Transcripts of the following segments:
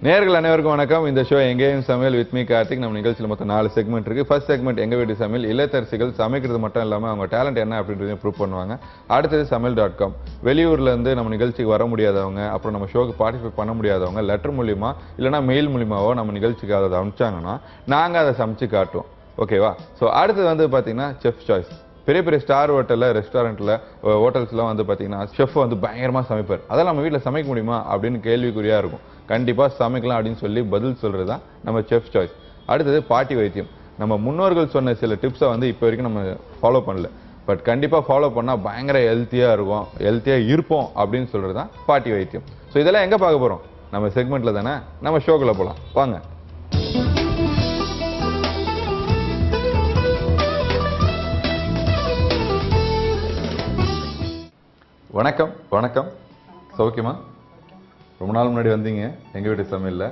நேயர்கள் அனைவருக்கும் வணக்கம். இந்த ஷோ எங்கேயும் சமையல் வித் மீ கார்த்திக். நம்ம நிகழ்ச்சியில் மொத்தம் 4 செக்மெண்ட் இருக்கு. ஃபர்ஸ்ட் செக்மெண்ட் எங்க வீட்டு சமையல். இல்லத்தரசிகள் சமைக்கிறது மட்டும் இல்லாமல் அவங்க டேலண்ட் என்ன அப்படின்றதையும் ப்ரூவ் பண்ணுவாங்க. அடுத்தது சமையல்.com. வெளியூர்ல இருந்து நம்ம நிகழ்ச்சிக்கு வர முடியாதவங்க, அப்புறம் நம்ம ஷோக்கு பார்ட்டிசிபேட் பண்ண முடியாதவங்க லெட்டர் மூலியமா இல்லைனா மெயில் மூலியமாவோ நம்ம நிகழ்ச்சிக்கு அதை அனுப்பிச்சாங்கன்னா நாங்கள் அதை சமைச்சு காட்டுவோம். ஓகேவா? ஸோ அடுத்தது வந்து பார்த்தீங்கன்னா செஃப் சாய்ஸ். பெரிய பெரிய ஸ்டார் ஹோட்டலில் ரெஸ்டாரண்ட்டில் ஹோட்டல்ஸ்லாம் வந்து பார்த்தீங்கன்னா செஃப் வந்து பயங்கரமாக சமைப்பார். அதெல்லாம் நம்ம வீட்டில் சமைக்க முடியுமா அப்படின்னு கேள்விக்குறியாக இருக்கும். கண்டிப்பாக சமைக்கலாம் அப்படின்னு சொல்லி பதில் சொல்கிறது தான் நம்ம செஃப் சாய்ஸ். அடுத்தது பாட்டி வைத்தியம். நம்ம முன்னோர்கள் சொன்ன சில டிப்ஸை வந்து இப்போ வரைக்கும் நம்ம ஃபாலோ பண்ணல, பட் கண்டிப்பாக ஃபாலோ பண்ணால் பயங்கர ஹெல்த்தியாக இருக்கும், ஹெல்த்தியாக இருப்போம் அப்படின்னு சொல்கிறது தான் பாட்டி வைத்தியம். ஸோ இதெல்லாம் எங்கே பார்க்க போகிறோம்? நம்ம செக்மெண்ட்டில் தானே. நம்ம ஷோக்குள்ளே போகலாம் வாங்க. வணக்கம். வணக்கம். சௌக்கியமா? ரொம்ப நாள் முன்னாடி வந்தீங்க எங்கள் வீட்டு சமையலில்.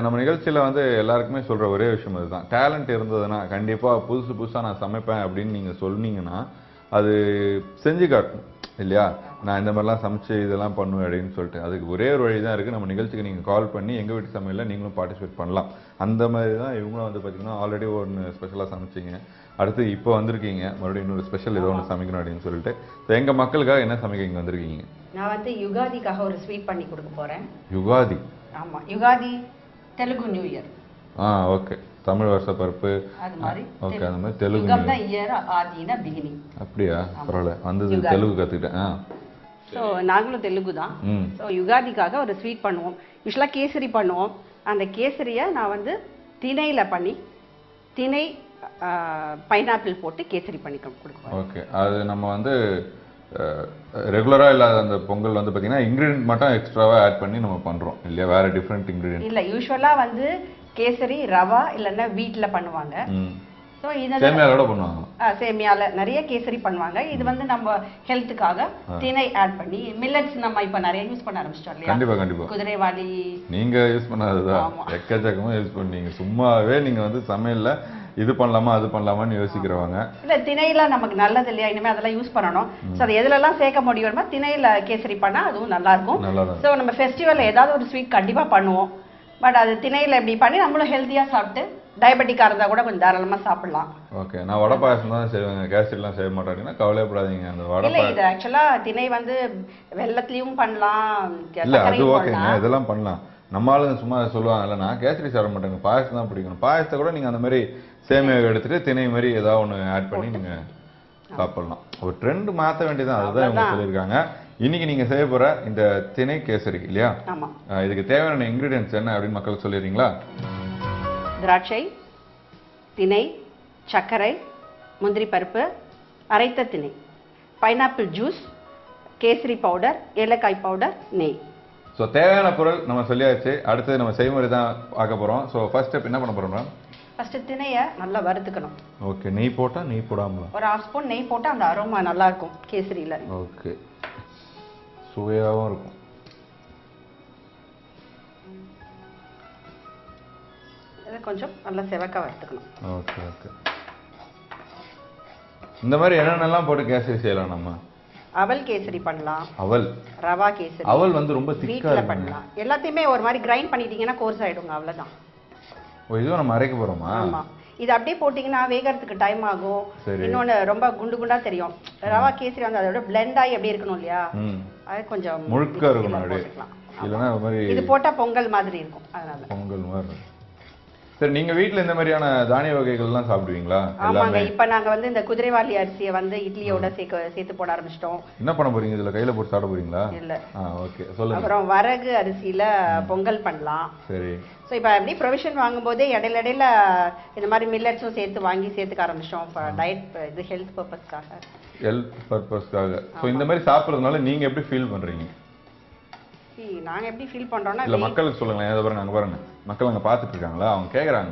நம்ம நிகழ்ச்சியில் வந்து எல்லாருக்குமே சொல்கிற ஒரே விஷயம் இதுதான். டேலண்ட் இருந்ததுன்னா கண்டிப்பாக புதுசாக நான் சமைப்பேன் அப்படின்னு நீங்கள் சொன்னீங்கன்னா அது செஞ்சு காட்டணும் இல்லையா? நான் இந்த மாதிரிலாம் சமைச்சு இதெல்லாம் பண்ணுவேன் அப்படின்னு சொல்லிட்டு அதுக்கு ஒரே ஒரு வழி தான் இருக்குது. நம்ம நிகழ்ச்சிக்கு நீங்கள் கால் பண்ணி எங்கள் வீட்டு சமையலில் நீங்களும் பார்ட்டிசிபேட் பண்ணலாம். அந்த மாதிரி தான் இவங்களும் வந்து பார்த்திங்கன்னா ஆல்ரெடி ஒன்று ஸ்பெஷலாக சமைச்சிங்க, அடுத்து இப்போ வந்திருக்கீங்க மறுபடியும் இன்னொரு ஸ்பெஷல் ஏதோ ஒன்று சமைக்கணும் அப்படின்னு சொல்லிட்டு. ஸோ எங்கள் மக்களுக்காக என்ன சமைக்க இங்கே வந்திருக்கீங்க? நான் வந்து யுகாதிக்காக ஒரு ஸ்வீட் பண்ணி கொடுக்க போகிறேன். யுகாதி? ஆமாம், Ugadi Telugu new year. Okay. Tamil வருஷ பருப்பு அது மாதிரி. ஓகே, அந்த மாதிரி தெலுங்கு யுகம் தான் இயர், ஆதினா பிகினிங். அப்படியா? பரவாயில்ல, வந்தது தெலுங்கு கற்றுக்கிட்டேன். ஸோ நாங்களும் தெலுங்கு தான். ஸோ யுகாதிக்காக ஒரு ஸ்வீட் பண்ணுவோம். யூஸ்வலாக கேசரி பண்ணுவோம். அந்த கேசரியை நான் வந்து திணையில் பண்ணி திணை பைனாப்பிள் போட்டு கேசரி பண்ணி கொடுக்குவோம். ஓகே. அது நம்ம வந்து ரெகுலராக இல்லாத அந்த பொங்கல் வந்து பார்த்தீங்கன்னா இன்க்ரீடியன்ட் மட்டும் எக்ஸ்ட்ராவாக ஆட் பண்ணி நம்ம பண்ணுறோம் இல்லையா? வேறு டிஃப்ரெண்ட் இன்க்ரீடியன்ட் இல்லை, யூஸ்வலாக வந்து கேசரி ரவா இல்லைன்னா வீட்டில் பண்ணுவாங்க. ஸோ இது சேமியாவோட பண்ணுவாங்க. சேமியால நிறைய கேசரி பண்ணுவாங்க. இது வந்து நம்ம ஹெல்த்துக்காக திணை ஆட் பண்ணி மில்லட்ஸ் நம்ம இப்போ நிறைய யூஸ் பண்ண ஆரம்பிச்சிட்டோம் இல்லையா? கண்டிப்பாக கண்டிப்பாக. குதிரைவாலி நீங்கள் யூஸ் பண்ணாததுதான் எக்கச்சக்கமாக யூஸ் பண்ணீங்க. சும்மாவே நீங்கள் வந்து சமையலில் இது பண்ணலாமா அது பண்ணலாமான்னு யோசிக்கிறவங்க. இல்லை, திணையில நமக்கு நல்லது இல்லையா? இனிமேல் அதெல்லாம் யூஸ் பண்ணணும். ஸோ அது எதுலலாம் சேர்க்க முடியுமா திணையில கேசரி பண்ணால் அதுவும் நல்லா இருக்கும். ஸோ நம்ம ஃபெஸ்டிவலில் ஏதாவது ஒரு ஸ்வீட் கண்டிப்பாக பண்ணுவோம். பட் அது திணையில எப்படி பண்ணி நம்மளும் ஹெல்த்தியாக சாப்பிட்டு டயபெட்டிக்காக இருந்தால் கூட கொஞ்சம் தாராளமாக சாப்பிடலாம். ஓகே. நான் வடை பாயசம் தான் செய்வேங்க, கேசரிலாம் செய்ய மாட்டாங்கன்னா கவலைப்படாதீங்க. அந்த வடை இல்லை, இது ஆக்சுவலாக திணை வந்து வெள்ளத்துலேயும் பண்ணலாம். இல்லை அது ஓகேங்க, இதெல்லாம் பண்ணலாம். நம்ம ஆளுங்க சும்மா சொல்லுவாங்கல்ல, நான் கேசரி சாப்பிட மாட்டேங்க, பாயசம் தான் பிடிக்கணும். பாயசத்தை கூட நீங்கள் அந்த மாதிரி சேமியாவை எடுத்துட்டு திணை மாதிரி ஏதாவது ஒன்று ஆட் பண்ணி நீங்கள் சாப்பிடலாம். ஒரு ட்ரெண்ட் மாற்ற வேண்டியதான், அதுதான் இவங்க சொல்லியிருக்காங்க. இன்னைக்கு நீங்கள் செய்ய போகிற இந்த திணை கேசரி இல்லையா? இதுக்கு தேவையான இன்க்ரீடியன்ஸ் என்ன அப்படின்னு மக்களுக்கு சொல்லிடுறீங்களா? திராட்சை, திணை, சர்க்கரை, முந்திரி பருப்பு, அரைத்த திணை, பைனாப்பிள் ஜூஸ், கேசரி பவுடர், ஏலக்காய் பவுடர், நெய். ஸோ தேவையான பொருள் நம்ம சொல்லியாச்சு. அடுத்தது நம்ம செய்முறை தான் பார்க்க போகிறோம். ஸோ ஃபர்ஸ்ட் ஸ்டெப் என்ன பண்ண போகிறோம்? ஃபர்ஸ்ட் திணையை நல்லா வறுத்துக்கணும். ஓகே. நெய் போட்டா நெய் போடாமல் ஒரு 1/2 ஸ்பூன் நெய் போட்டால் அந்த அரோமா நல்லா இருக்கும் கேசரியில். ஓகே, சுவையாகவும் இருக்கும். இதை கொஞ்சம் நல்லா செவக்க வறுத்துக்கணும். Okay okay. இந்த மாதிரி என்னென்னலாம் போட்டு கேசரி செய்யலாம்? நம்ம அவல் கேசரி பண்ணலாம், அவல் ரவா கேசரி, அவல் வந்து ரொம்ப திக்கா பண்ணலாம். எல்லாத்தையுமே ஒரு மாதிரி கிரைண்ட் பண்ணிட்டீங்கன்னா கோர்ஸ் ஆயிடுங்க, அவ்வளவுதான். இதுவும் நம்ம அரைக்க போறோமா? ஆமா. இது அப்படியே போட்டீங்கன்னா வேகறதுக்கு டைம் ஆகும். இன்னொன்னு ரொம்ப குண்டு குண்டா தெரியும். ரவா கேசரி வந்து அதோட பிளெண்ட் ஆகி அப்படியே இருக்கணும் இல்லையா? அது கொஞ்சம் முழுக்க இருக்கணும் அப்படியே. இல்லனா ஒரு மாதிரி இது போட்டா பொங்கல் மாதிரி இருக்கும், அதனால பொங்கல் மாதிரி. சரி, நீங்க வீட்ல இந்த மாதிரியான தானிய வகைகள்லாம் சாப்பிடுவீங்களா? ஆமாங்க. இப்ப நாங்க வந்து இந்த குதிரைவாலி அரிசியை வந்து இட்லியோட சேர்த்து போட ஆரம்பிச்சிட்டோம். என்ன பண்ண போறீங்க? இதுல கையில போட்டு சாப்பிட போறீங்களா? இல்ல. ஓகே, சொல்லுங்க. அப்புறம் வரகு அரிசியில பொங்கல் பண்ணலாம். சரி. ஸோ இப்போ எப்படி ப்ரொவிஷன் வாங்கும்போதே இடையில இந்த மாதிரி மில்லட்ஸும் சேர்த்துக்க ஆரம்பிச்சோம். டயட் இது ஹெல்த் பர்பஸ்க்காக. ஸோ இந்த மாதிரி சாப்பிட்றதுனால நீங்க எப்படி ஃபீல் பண்றீங்க? நாங்கள் எப்படி ஃபீல் பண்ணுறோம்னா, இல்லை மக்களுக்கு சொல்லுங்களேன். அதை பாருங்க, அங்கே பாருங்க, மக்கள் அங்கே பார்த்துட்டு இருக்காங்களா, அவங்க கேட்குறாங்க,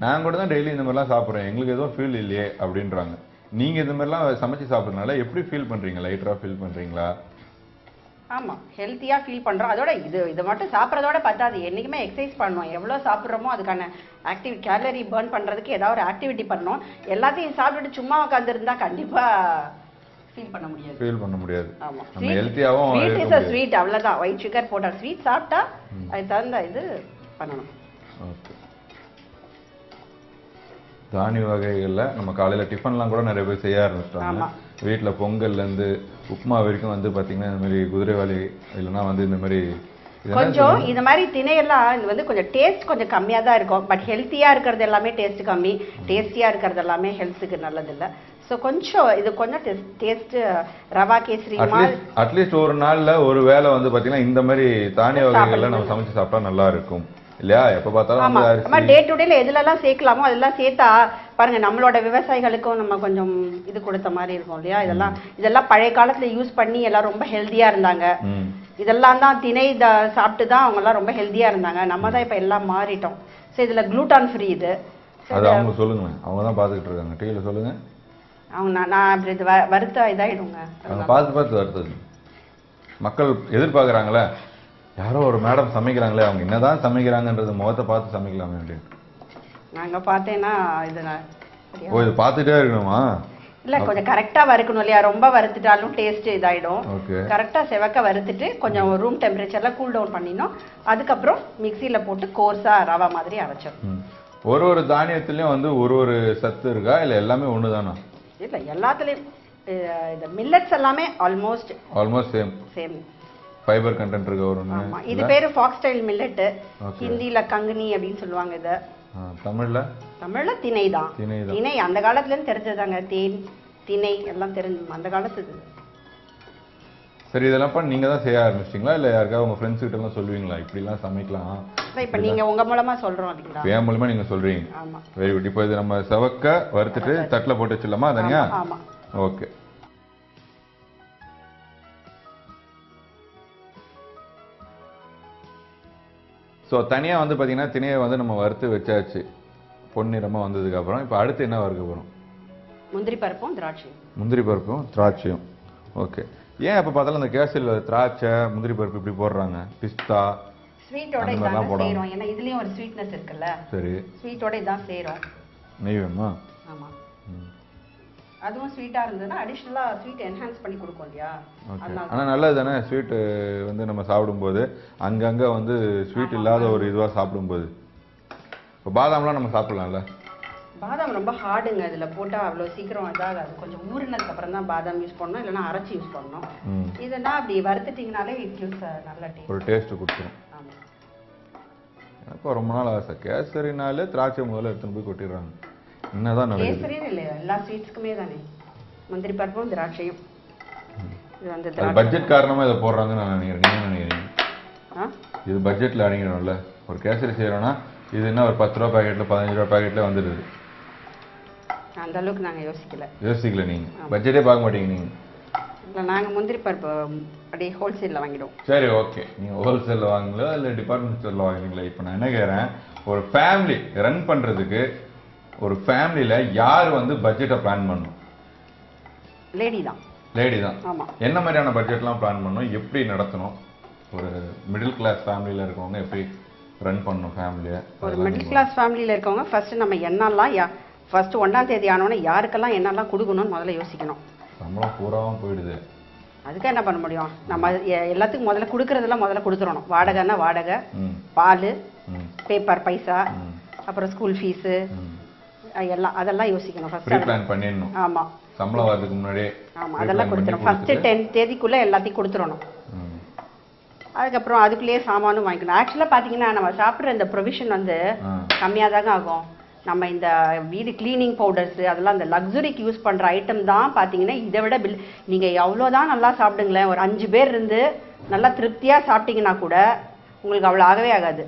நாங்கள் கூட தான் டெய்லி இந்த மாதிரிலாம் சாப்பிட்றோம், எங்களுக்கு எதுவும் ஃபீல் இல்லையே அப்படின்றாங்க. நீங்கள் இந்த மாதிரிலாம் சமைச்சு சாப்பிட்றதுனால எப்படி ஃபீல் பண்ணுறீங்க? லைட்டராக ஃபீல் பண்ணுறீங்களா? ஆமாம், ஹெல்த்தியாக ஃபீல் பண்ணுறோம். அதோட இது மட்டும் சாப்பிட்றதோட பத்தாது, என்றைக்குமே எக்ஸசைஸ் பண்ணணும். எவ்வளோ சாப்பிட்றோமோ அதுக்கான கேலரி பர்ன் பண்ணுறதுக்கு ஏதாவது ஒரு ஆக்டிவிட்டி பண்ணணும். எல்லாத்தையும் சாப்பிட்டுட்டு சும்மா உட்காந்துருந்தா கண்டிப்பாக ஃபீல் பண்ண முடியாது. ஃபீல் பண்ண முடியாது. ஆமா. நம்ம ஹெல்த்தியாவும் ஸ்வீட் இஸ் a sweet, அவ்வளவுதான். ஒயிட் சுகர் போட்டா ஸ்வீட் சாப்பிட்டா அது தகுந்த இது பண்ணணும். ஓகே. தானிய வகைகள்ல நம்ம காலையில டிஃபன்லாம் கூட நிறைய பேர் செய்ய ஆரம்பிச்சிட்டாங்க. வீட்டுல பொங்கல்ல இருந்து உப்புமா வரைக்கும் வந்து பாத்தீங்கன்னா இந்த மாதிரி குதிரைவாலி இல்லைன்னா வந்து இந்த மாதிரி கொஞ்சம் இந்த மாதிரி திணையெல்லாம் இது வந்து கொஞ்சம் டேஸ்ட் கொஞ்சம் கம்மியா தான் இருக்கும். பட் ஹெல்த்தியா இருக்கிறது எல்லாமே டேஸ்ட் கம்மி, டேஸ்டியா இருக்கிறது எல்லாமே ஹெல்த்துக்கு நல்லது இல்லை. ஸோ கொஞ்சம் இது கொஞ்சம் டேஸ்ட் ரவா கேசரி அட்லீஸ்ட் ஒரு நாள்ல ஒரு வேளை வந்து பாத்தீங்கன்னா இந்த மாதிரி தானிய வகைகள்ல நம்ம சமைச்சு சாப்பிட்டா நல்லா இருக்கும் இல்லையா? எப்ப பார்த்தாலும் டே டு டேல எதுலெல்லாம் சேர்க்கலாமோ அதெல்லாம் சேர்த்தா பாருங்க நம்மளோட விவசாயிகளுக்கும் நம்ம கொஞ்சம் இது கொடுத்த மாதிரி இருக்கும் இல்லையா? இதெல்லாம் பழைய காலத்துல யூஸ் பண்ணி எல்லாம் ரொம்ப ஹெல்த்தியா இருந்தாங்க. இதெல்லாம் தான் திணை சாப்பிட்டு தான் அவங்க எல்லாம் ரொம்ப ஹெல்த்தியா இருந்தாங்க. நம்ம தான் இப்ப எல்லாம் மாறிட்டோம். ஸோ இதுல குளூட்டான் ஃப்ரீ இது. அது அவங்க சொல்லுங்க, அவங்க தான் பாத்துக்கிட்டு இருக்காங்க. டிவில சொல்லுங்க. அவங்க நான் அப்படி வருத்தா இதாயிடுங்க. பார்த்து வருத்தது மக்கள் எதிர்பார்க்கறாங்களே, யாரோ ஒரு மேடம் சமைக்கிறாங்களே, அவங்க என்னதான் சமைக்கிறாங்கன்றது முகத்தை பார்த்து சமைக்கலாமே அப்படின்னு. நாங்க பார்த்தேன்னா இது பார்த்துட்டே இருக்கணுமா? இல்ல கொஞ்சம் கரெக்டா வறுக்கணும் இல்லையா? ரொம்ப வறுத்துட்டாலும் டேஸ்ட் இதாயிடும். கரெக்டா செவக்க வறுத்துட்டு கொஞ்சம் ரூம் டெம்பரேச்சர்ல கூல் டவுன் பண்ணினோம். அதுக்கப்புறம் மிக்சியில போட்டு கோர்ஸா ரவா மாதிரி அரைச்சோம். ஒரு தானியத்திலயும் வந்து ஒரு சத்து இருக்கா இல்ல எல்லாமே ஒண்ணுதானா? இல்ல எல்லாத்துலயும் இந்த மில்லட்ஸ் எல்லாமே ஆல்மோஸ்ட் சேம் ஃபைபர் கண்டென்ட் இருக்கு ஒரு ஒண்ணு. ஆமா, இது பேரு ஃபாக்ஸ்டைல் மில்லட். ஹிந்தில கங்கனி அப்படினு சொல்லுவாங்க இத. தமிழ்ல திணை தான். திணை அந்த காலத்துல இருந்து தெரிஞ்சதாங்க. தேன் திணை எல்லாம் தெரிஞ்சு அந்த காலத்துது. சரி, இதெல்லாம் பண்ண நீங்க தான் செய்ய ஆரம்பிச்சிட்டீங்களா இல்ல யாருக்காவது உங்க ஃப்ரெண்ட்ஸ் கிட்ட எல்லாம் சொல்லுவீங்களா இப்படி எல்லாம் சமைக்கலாம்? இப்ப நீங்க உங்க மூலமா சொல்றோம் அப்படிங்களா? என் மூலமா நீங்க சொல்றீங்க. ஆமா, வெரி குட். இப்போ இது நம்ம செவக்க வறுத்துட்டு தட்டுல போட்டு வச்சிடலாமா தனியா? ஆமா, ஓகே. ஸோ தனியாக வந்து பார்த்தீங்கன்னா திணையை வந்து நம்ம வறுத்து வச்சாச்சு பொன்னிறமாக வந்ததுக்கு அப்புறம். இப்போ அடுத்து என்ன வறுக்க போகிறோம்? முந்திரி பருப்பும் திராட்சையும். முந்திரி பருப்பும் திராட்சையும். ஓகே. ஏன் அப்போ பார்த்தாலும் அந்த கேசரியில் திராட்சை முந்திரி பருப்பு இப்படி போடுறாங்க? பிஸ்தா ஸ்வீட்டோட இதான் சேரும். ஏன்னா இதுலயும் ஒரு ஸ்வீட்னஸ் இருக்குல்ல. சரி, ஸ்வீட்டோட இதான் சேரும். நெய் வேணுமா? ஆமா, அதுவும் ஸ்வீட்டா இருந்ததுன்னா அடிஷனலா ஸ்வீட் என்ஹான்ஸ் பண்ணி கொடுக்கும் இல்லையா? ஆனா நல்லது தானே ஸ்வீட் வந்து நம்ம சாப்பிடும்போது அங்கங்க வந்து ஸ்வீட் இல்லாத ஒரு இதுவா சாப்பிடும்போது. இப்போ பாதாம்லாம் நம்ம சாப்பிடலாம்ல? பாதாம் ரொம்ப ஹார்டுங்க. இதுல போட்டா அவ்வளவு சீக்கிரம் இதாகாது. கொஞ்சம் ஊறினதுக்கு அப்புறம் தான் பாதாம் யூஸ் பண்ணணும், இல்லைன்னா அரைச்சி யூஸ் பண்ணணும். இதெல்லாம் அப்படி வறுத்துட்டீங்கனாலே இட் கிவ்ஸ் நல்ல டேஸ்ட், ஒரு டேஸ்ட் கொடுத்துரும். எனக்கு ரொம்ப நாள் ஆசை கேசரினாலே திராட்சை முதல்ல எடுத்துன்னு போய் கொட்டிடுறாங்க. என்னதான் கேசரின்னு இல்லை, எல்லா ஸ்வீட்ஸ்க்குமே தானே முந்திரி பருப்பும் திராட்சையும். இது வந்து பட்ஜெட் காரணமா இதை போடுறாங்கன்னு நான் நினைக்கிறேன். நீங்க நினைக்கிறீங்க இது பட்ஜெட்ல அடங்கிடும்ல? ஒரு கேசரி செய்யறோம்னா இது என்ன ஒரு 10 ரூபா பாக்கெட்ல 15 ரூபா பாக்கெட்ல வந்துடுது. அந்த அளவுக்கு நாங்க யோசிக்கல. நீங்க பட்ஜெட்டே பார்க்க மாட்டீங்க நீங்க. இல்ல, நாங்க முந்திரி பருப்பு அப்படியே ஹோல்சேல்ல வாங்கிடுவோம். சரி, ஓகே. நீங்க ஹோல்சேல்ல வாங்குங்களா இல்ல டிபார்ட்மெண்ட் ஸ்டோர்ல வாங்குறீங்களா? இப்போ நான் என்ன கேக்குறேன், ஒரு ஃபேமிலி ரன் பண்றதுக்கு ஒரு ஃபேமிலில யார் வந்து பட்ஜெட்டை பிளான் பண்ணணும்? லேடி தான். லேடி தான். ஆமா. என்ன மாதிரியான பட்ஜெட்லாம் பிளான் பண்ணணும், எப்படி நடத்தணும்? ஒரு மிடில் கிளாஸ் ஃபேமிலில இருக்கவங்க எப்படி ரன் பண்ணணும் ஃபேமிலியை? ஒரு மிடில் கிளாஸ் ஃபேமிலியில இருக்கவங்க ஃபர்ஸ்ட் நம்ம என்னெல்லாம் ஃபர்ஸ்ட் 1ஆம் தேதி ஆனோன்னா யாருக்கெல்லாம் என்னெல்லாம் கொடுக்கணும்னு முதல்ல யோசிக்கணும். சம்பளம் பூராவும் போயிடுது. அதுக்கு என்ன பண்ண முடியும்? நம்ம எல்லாத்துக்கும் முதல்ல கொடுக்கறதெல்லாம் முதல்ல கொடுத்துடணும். வாடகைன்னா வாடகை, பால், பேப்பர் பைசா, அப்புறம் ஸ்கூல் ஃபீஸு எல்லாம் அதெல்லாம் யோசிக்கணும். ஃபர்ஸ்ட் பிளான் பண்ணிடணும். ஆமா, சம்பளம் வரதுக்கு முன்னாடியே. ஆமா, அதெல்லாம் கொடுத்துடணும். ஃபர்ஸ்ட் 10 தேதிக்குள்ள எல்லாத்தையும் கொடுத்துடணும். அதுக்கப்புறம் அதுக்குள்ளேயே சாமானும் வாங்கிக்கணும். ஆக்சுவலாக பார்த்தீங்கன்னா நம்ம சாப்பிட்ற இந்த ப்ரொவிஷன் வந்து கம்மியாக தாங்க ஆகும். நம்ம இந்த வீடு கிளீனிங் பவுடர்ஸ் அதெல்லாம் இந்த லக்ஸுரிக்கு யூஸ் பண்ணுற ஐட்டம் தான் பார்த்தீங்கன்னா இதை விட பில். நீங்கள் எவ்வளோதான் நல்லா சாப்பிடுங்களேன், ஒரு 5 பேர் இருந்து நல்லா திருப்தியாக சாப்பிட்டீங்கன்னா கூட உங்களுக்கு அவ்வளோ ஆகவே ஆகாது.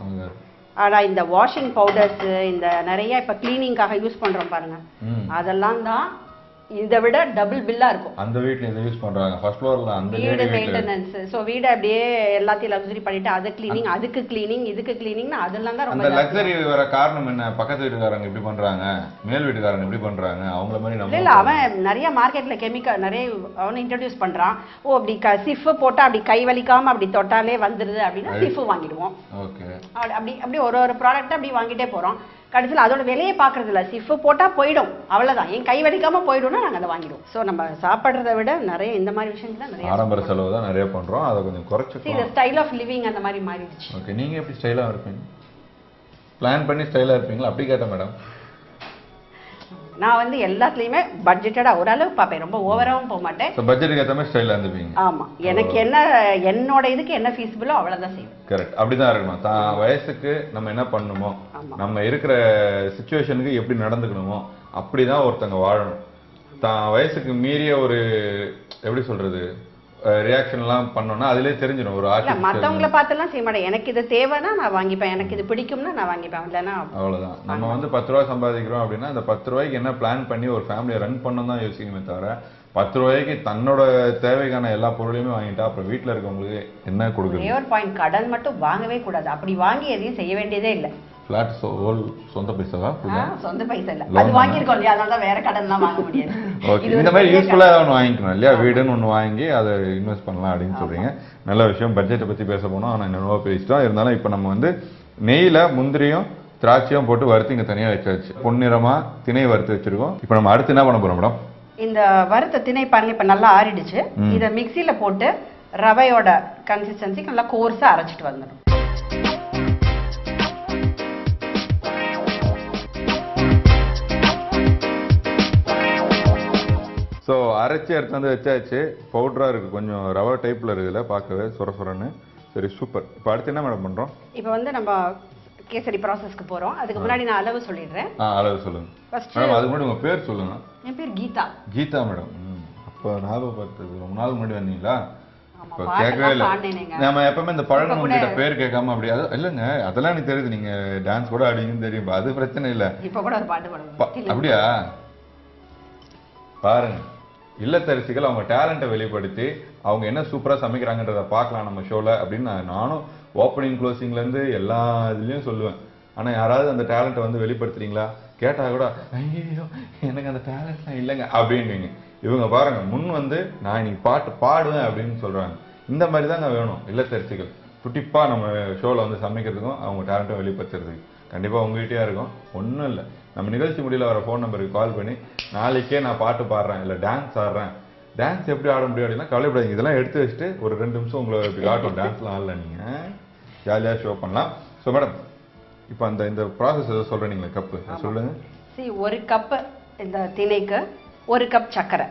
ஆனால் இந்த வாஷிங் பவுடர்ஸு இந்த நிறைய இப்போ கிளீனிங்காக யூஸ் பண்ணுறோம் பாருங்க, அதெல்லாம் தான் இதை விட டபுள் பில்லா இருக்கும். அந்த வீட்ல இதை யூஸ் பண்றாங்க ஃபர்ஸ்ட் ஃப்ளோர்ல. அந்த வீடு மெயின்டெனன்ஸ். சோ வீடு அப்படியே எல்லாத்தையும் லக்ஸரி பண்ணிட்டு அது கிளீனிங், அதுக்கு கிளீனிங், இதுக்கு கிளீனிங்னா அதெல்லாம் தான் ரொம்ப. அந்த லக்ஸரி வர காரணம் என்ன? பக்கத்து வீட்டுக்காரங்க இப்படி பண்றாங்க, மேல் வீட்டுக்காரங்க இப்படி பண்றாங்க, அவங்கள மாதிரி நம்ம இல்ல. அவன் நிறைய மார்க்கெட்ல கெமிக்கல் நிறைய அவன் இன்ட்ரோடியூஸ் பண்றான். ஓ அப்படி சிஃப் போட்டா அப்படி கை வலிக்காம அப்படி தொட்டாலே வந்துருது அப்படின்னா சிஃப் வாங்கிடுவோம். ஓகே. அப்படி அப்படி ஒரு ப்ராடக்ட் அப்படி வாங்கிட்டே போறோம். கடைசியில் அதோட விலையை பார்க்கறது இல்லை. சிஃப் போட்டால் போயிடும், அவ்வளோதான். என் கை வலிக்காமல் போயிடும்னா நாங்கள் அதை வாங்கிடுவோம். ஸோ நம்ம சாப்பிட்றத விட நிறைய இந்த மாதிரி விஷயங்கள் தான் நிறைய ஆடம்பர செலவு தான் நிறைய பண்ணுறோம். அதை கொஞ்சம் குறைச்சி இந்த ஸ்டைல் ஆஃப் லிவிங் அந்த மாதிரி மாறிடுச்சு. ஓகே. நீங்கள் எப்படி ஸ்டைலாக இருப்பீங்க? பிளான் பண்ணி ஸ்டைலா இருப்பீங்களா? அப்படி கேட்டேன் மேடம். நான் வந்து எல்லாத்துலயுமே பட்ஜெட்டடா ஓரளவு பார்ப்பேன், ரொம்ப ஓவராவும் போக மாட்டேன். பட்ஜெட்டுக்கு ஏற்ற மாதிரி ஸ்டைலா இருந்துப்பீங்க. ஆமா, எனக்கு என்ன என்னோட இதுக்கு என்ன ஃபீஸிபிளோ அவ்வளவுதான் செய்வேன். கரெக்ட், அப்படிதான் இருக்கணும். தான் வயசுக்கு நம்ம என்ன பண்ணணுமோ, நம்ம இருக்கிற சிச்சுவேஷனுக்கு எப்படி நடந்துக்கணுமோ அப்படிதான் ஒருத்தங்க வாழணும். தான் வயசுக்கு மீறிய ஒரு எப்படி சொல்றது ரியாக்ஷன் எல்லாம் பண்ணோம்னா அதுலயே தெரிஞ்சிடும். ஒரு மத்தவங்களை பார்த்தெல்லாம் செய்ய மாட்டேன். எனக்கு இது தேவைன்னா நான் வாங்கிப்பேன், எனக்கு இது பிடிக்கும்னா நான் வாங்கிப்பேன், இல்லைன்னா அவ்வளவுதான். நம்ம வந்து 10 ரூபா சம்பாதிக்கிறோம் அப்படின்னா அந்த 10 ரூபாய்க்கு என்ன பிளான் பண்ணி ஒரு ஃபேமிலியை ரன் பண்ணணும் தான் யோசிக்கணுமே தவிர 10 ரூபாய்க்கு தன்னோட தேவைக்கான எல்லா பொருளையுமே வாங்கிட்டா அப்புறம் வீட்டுல இருக்கவங்களுக்கு என்ன கொடுக்குறது? ஒரு பாயிண்ட், கடன் மட்டும் வாங்கவே கூடாது. அப்படி வாங்கி எதையும் செய்ய வேண்டியதே இல்லை. ஃபிளாட் சொந்த பைசாவா? சொந்த பைசா இல்ல, அது வாங்கியிருக்கோம் இல்லையா, அதனால தான் வேற கடன்லாம் வாங்க முடியாது. ஓகே, இந்த மாதிரி யூஸ்ஃபுல்லா ஒன்று வாங்கிக்கணும் இல்லையா? வீடுன்னு ஒன்று வாங்கி அதை இன்வெஸ்ட் பண்ணலாம் அப்படின்னு சொல்றீங்க. நல்ல விஷயம். பட்ஜெட்டை பத்தி பேச போனோம், ஆனால் என்னவோ பேசிட்டோம். இருந்தாலும் இப்போ நம்ம வந்து நெய்யில முந்திரியும் திராட்சையும் போட்டு வறுத்து இங்க தனியா வச்சாச்சு. பொன்னிறமா திணை வறுத்து வச்சிருக்கோம். இப்போ நம்ம அடுத்து என்ன பண்ண போறோம் மேடம்? இந்த வறுத்த திணை பாருங்க இப்ப நல்லா ஆறிடுச்சு. இத மிக்ஸில போட்டு ரவையோட கன்சிஸ்டன்சிக்கு நல்லா கோர்ஸா அரைச்சிட்டு வந்துடும். ஸோ அரைச்சி எடுத்து வந்து வச்சாச்சு. பவுடராக இருக்குது, கொஞ்சம் ரவா டைப்பில் இருக்குதுல்ல, பார்க்கவே சொரன்னு. சரி, சூப்பர். இப்போ அடுத்து என்ன மேடம் பண்ணுறோம்? இப்போ வந்து நம்ம கேசரி ப்ராசஸ்க்கு போகிறோம். அதுக்கு முன்னாடி நான் அளவு சொல்லிடுறேன். அளவு சொல்லுங்கள் மேடம். அதுக்கு முன்னாடி உங்கள் பேர் சொல்லுங்க. என் பேர் கீதா. கீதா மேடம். அப்போ ஞாபகப்படுத்துறது ரொம்ப நாள் முன்னாடி வந்தீங்களா? இப்போ கேட்கவே இல்லை. நம்ம எப்பவுமே இந்த பழக்கம் உங்ககிட்ட பேர் கேட்காம அப்படி இல்லைங்க, அதெல்லாம் எனக்கு தெரியுது. நீங்கள் டான்ஸ் கூட ஆடிங்கன்னு தெரியும், அது பிரச்சனை இல்லை. இப்போ கூட ஒரு பாட்டு பாடுங்க. அப்படியா? பாருங்க, இல்லத்தரசிகள் அவங்க டேலண்ட்டை வெளிப்படுத்தி அவங்க என்ன சூப்பராக சமைக்கிறாங்கன்றத பார்க்கலாம் நம்ம ஷோவில் அப்படின்னு நானும் ஓப்பனிங் க்ளோசிங்லேருந்து எல்லா இதுலேயும் சொல்லுவேன். ஆனால் யாராவது அந்த டேலண்ட்டை வந்து வெளிப்படுத்துறீங்களா கேட்டால் கூட ஐயோ எனக்கு அந்த டேலண்ட்லாம் இல்லைங்க அப்படின்வீங்க. இவங்க பாருங்க, முன் வந்து நான் இன்னைக்கு பாட்டு பாடுவேன் அப்படின்னு சொல்கிறாங்க. இந்த மாதிரி தாங்க வேணும் இல்லத்தரசிகள். துட்டிப்பாக நம்ம ஷோவில் வந்து சமைக்கிறதுக்கும் அவங்க டேலண்ட்டை வெளிப்படுத்துறதுக்கு. கண்டிப்பாக உங்ககிட்டயா இருக்கும். ஒன்றும் இல்லை, நம்ம நிகழ்ச்சி முடியல வர ஃபோன் நம்பருக்கு கால் பண்ணி நாளைக்கே நான் பாட்டு பாடுறேன் இல்லை டான்ஸ் ஆடுறேன், டான்ஸ் எப்படி ஆட முடியும் அப்படின்னா கவலைப்படாதீங்க. இதெல்லாம் எடுத்து வச்சுட்டு ஒரு 2 நிமிஷம் உங்களை இப்படி காட்டும். டான்ஸ்லாம் ஆடல, நீங்கள் ஜாலியாக ஷோ பண்ணலாம். ஸோ மேடம், இப்போ இந்த ப்ராசஸ் எதாவது சொல்கிறேன், நீங்கள் கப்பு சொல்லுங்க. சரி, 1 கப்பு இந்த திணைக்கு 1 கப் சர்க்கரை,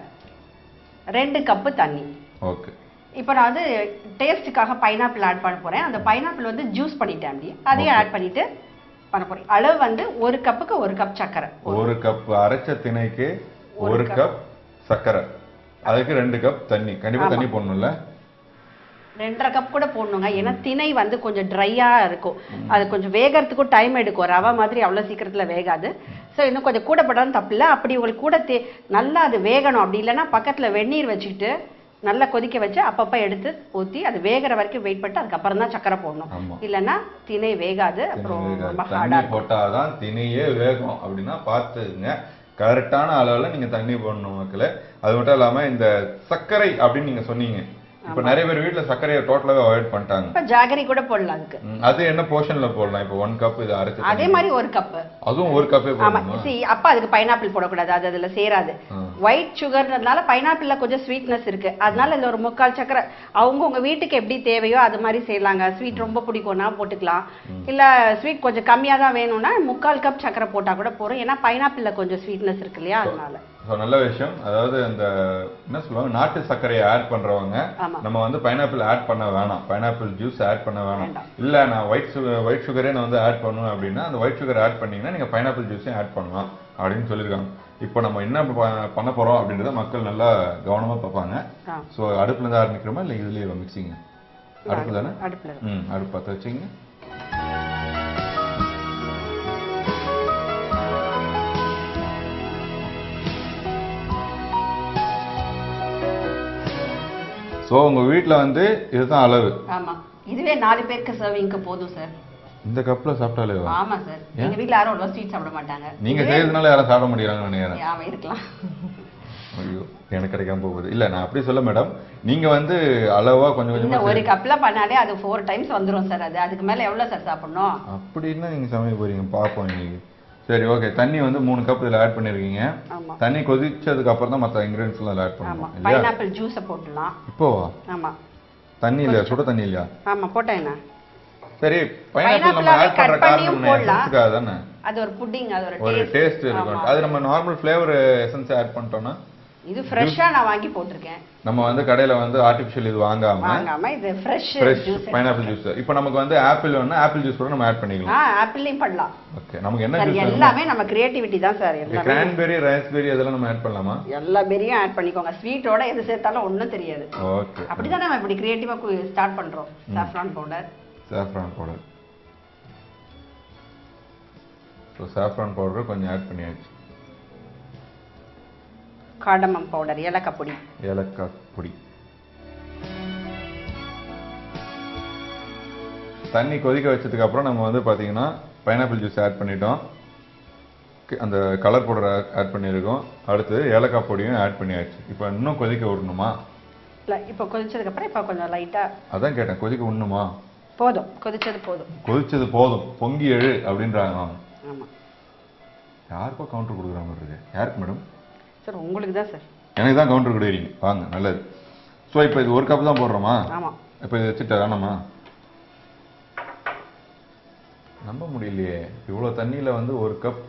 2 கப்பு தண்ணி. ஓகே. இப்போ நான் வந்து டேஸ்ட்டுக்காக பைனாப்பிள் ஆட் பண்ண போகிறேன். அந்த பைனாப்பிள் வந்து ஜூஸ் பண்ணிட்டேன், அப்படி அதையும் ஆட் பண்ணிட்டு பண்ண போறேன். அளவு வந்து 1 கப்புக்கு 1 கப் சர்க்கரை. 1 கப் அரைச்ச திணைக்கு 1 கப் சர்க்கரை, அதுக்கு 2 கப் தண்ணி. கண்டிப்பா தண்ணி போடணும்ல? 2.5 கப் கூட போடணுங்க. ஏன்னா திணை வந்து கொஞ்சம் ட்ரையா இருக்கும், அது கொஞ்சம் வேகறதுக்கும் டைம் எடுக்கும். ரவை மாதிரி அவ்வளவு சீக்கிரத்துல வேகாது. ஸோ இன்னும் கொஞ்சம் கூட போட்டாலும் தப்பு இல்லை. அப்படி உங்களுக்கு கூட நல்லா அது வேகணும். அப்படி இல்லைன்னா பக்கத்துல வெந்நீர் வச்சுக்கிட்டு நல்லா கொதிக்க வச்சு அப்பப்ப எடுத்து ஊற்றி அது வேகிற வரைக்கும் வெயிட் பண்ணிட்டு அதுக்கப்புறம் தான் சக்கரை போடணும். இல்லைன்னா திணை வேகாது. அப்புறம் போட்டாதான் திணையே வேகும். அப்படின்னா பார்த்துங்க, கரெக்டான அளவுல நீங்க தண்ணி போடணும் மக்களே. அது மட்டும் இல்லாம இந்த சர்க்கரை அப்படின்னு நீங்க சொன்னீங்க, இப்ப நிறைய பேர் வீட்ல சர்க்கரையை டோட்டலாவே அவாய்ட் பண்ணிட்டாங்க. இப்ப ஜாகரி கூட போடலாம் அதுக்கு. அது என்ன போர்ஷன்ல போடலாம்? இப்ப 1 கப் இது அரைச்சு அதே மாதிரி 1 கப், அதுவும் 1 கப்பே போடணும். ஆமா. அப்ப அதுக்கு பைனாப்பிள் போடக்கூடாது, அது அதுல சேராது. ஒயிட் சுகர்ன்றதுனால பைனாப்பிள்ல கொஞ்சம் ஸ்வீட்னஸ் இருக்கு, அதனால இதுல ஒரு 3/4 சக்கரை அவங்க உங்க வீட்டுக்கு எப்படி தேவையோ அது மாதிரி செய்யலாங்க. ஸ்வீட் ரொம்ப பிடிக்கும்னா போட்டுக்கலாம், இல்ல ஸ்வீட் கொஞ்சம் கம்மியா தான் வேணும்னா 3/4 கப் சக்கரை போட்டா கூட போறோம். ஏன்னா பைனாப்பிள்ல கொஞ்சம் ஸ்வீட்னஸ் இருக்கு இல்லையா, அதனால. நல்ல விஷயம். அதாவது அந்த என்ன சொல்லுவாங்க, நாட்டு சர்க்கரையை ஆட் பண்றவங்க நம்ம வந்து பைனாப்பிள் ஆட் பண்ண வேணாம், பைனாப்பிள் ஜூஸ் ஆட் பண்ண வேணாம். இல்ல நான் ஒயிட் சுகரே நான் வந்து ஆட் பண்ணுவேன் அப்படின்னா அந்த ஒயிட் சுகர் ஆட் பண்ணீங்கன்னா நீங்க பைனாப்பிள் ஜூஸையும் ஆட் பண்ணலாம் அப்படின்னு சொல்லியிருக்காங்க. இப்போ நம்ம என்ன பண்ண போறோம் அப்படின்றத மக்கள் நல்லா கவனமா பார்ப்பாங்க. ஸோ அடுப்புல இருந்து ஆரம்பிக்கிறோமா இல்லை இதுலயே மிக்சிங்க? அடுப்பு தானே? அடுப்பு பற்ற வச்சுங்க. சோ உங்க வீட்ல வந்து இதுதான் அளவு? ஆமா, இதுவே 4 பேருக்கு சர்விங்க்கு போதும் சார். இந்த கப்ல சாப்பிட்டாலே? ஆமா சார், எங்க வீட்ல யாரும் அவ்வளவு ஸ்வீட் சாப்பிட மாட்டாங்க. நீங்க செய்யறதுனால யாரும் சாப்பிட முடியறாங்கன்னு நினைக்கிறேன். ஆமா, இருக்கலாம். ஐயோ, எனக்கு கிடைக்காம போகுது. இல்ல நான் அப்படி சொல்ல மேடம், நீங்க வந்து அளவா கொஞ்சம் கொஞ்சமா 1 கப்ல பண்ணாலே அது 4 டைம்ஸ் வந்துரும் சார். அதுக்கு மேல எவ்வளவு சார் சாப்பிடணும்? அப்படின்னா நீங்க சமைக்க போறீங்க, பாப்போம் இன்னைக்கு. சரி, ஓகே. தண்ணி வந்து 3 கப் இதுல ஆட் பண்ணிருக்கீங்க. தண்ணி கொதிச்சதுக்கு அப்புறம் தான் மத்த இன்கிரிடியன்ட்ஸ் எல்லாம் ஆட் பண்ணணும். பைனாப்பிள் ஜூஸ் போடலாம். இப்போ? ஆமா. தண்ணி இல்ல, சுட தண்ணி இல்லையா? ஆமா, போட்டேனா? சரி பைனாப்பிள் நம்ம ஆட் பண்ற காரணம் எசன்ஸ்க்காக தானே. அது ஒரு புட்டிங், அது ஒரு டேஸ்ட் இருக்கும். அது நம்ம நார்மல் ஃப்ளேவர் எசன்ஸ் ஆட் பண்ணிட்டோம்னா இது ஃப்ரெஷ்ஷா நான் வாங்கி போட்டுருக்கேன். நம்ம வந்து கடையில வந்து ஆர்டிபிஷியல் இது வாங்காம இது ஃப்ரெஷ் பைனாப்பிள் ஜூஸ். இப்போ நமக்கு வந்து ஆப்பிள் வேணும்னா ஆப்பிள் ஜூஸ் கூட நம்ம ஆட் பண்ணிக்கலாம். ஆப்பிளையும் பண்ணலாம். ஓகே, நமக்கு என்ன ஜூஸ் எல்லாமே நம்ம கிரியேட்டிவிட்டி தான் சார். எல்லாமே கிரான்பெரி, ராஸ்பெரி அதெல்லாம் நம்ம ஆட் பண்ணலாமா? எல்லா பெரியும் ஆட் பண்ணிக்கோங்க. ஸ்வீட்டோட எது சேர்த்தாலும் ஒண்ணும் தெரியாது. ஓகே, அப்படிதான் நம்ம இப்படி கிரியேட்டிவா ஸ்டார்ட் பண்றோம். Saffron powder. So saffron powder கொஞ்சம் ஆட் பண்ணியாச்சு. காடமம் பவுடர், ஏலக்காய் பொடி. தண்ணி கொதிக்க வச்சதுக்கு அப்புறம் நம்ம வந்து பாத்தீங்கன்னா பைனாப்பிள் ஜூஸ் ஆட் பண்ணிட்டோம். அந்த கலர் பவுடர் ஆட் பண்ணியிருக்கோம். அடுத்து ஏலக்காய் பொடியும் ஆட் பண்ணியாச்சு. இப்போ இன்னும் கொதிக்க விடணுமா? இல்லை, இப்போ கொதிச்சதுக்கு அப்புறம் இப்போ கொஞ்சம் லைட்டா. அதான் கேட்டேன், கொதிக்க விடணுமா? போதும், கொதிச்சது போதும். பொங்கி எழு அப்படின்றாங்க. ஆமா, யாருக்கோ கவுண்டர் கொடுக்குற மாதிரி இருக்கு. யாருக்கு மேடம்? சார் உங்களுக்கு தான் சார். எனக்கு தான் கவுண்டர் கொடுக்குறீங்க. வாங்க, நல்லது. ஸோ இப்போ இது ஒரு கப் தான் போடுறோமா? ஆமா. இப்போ இது வச்சுட்டா வேணாமா? நம்ப முடியலையே, இவ்வளோ தண்ணியில் வந்து ஒரு கப்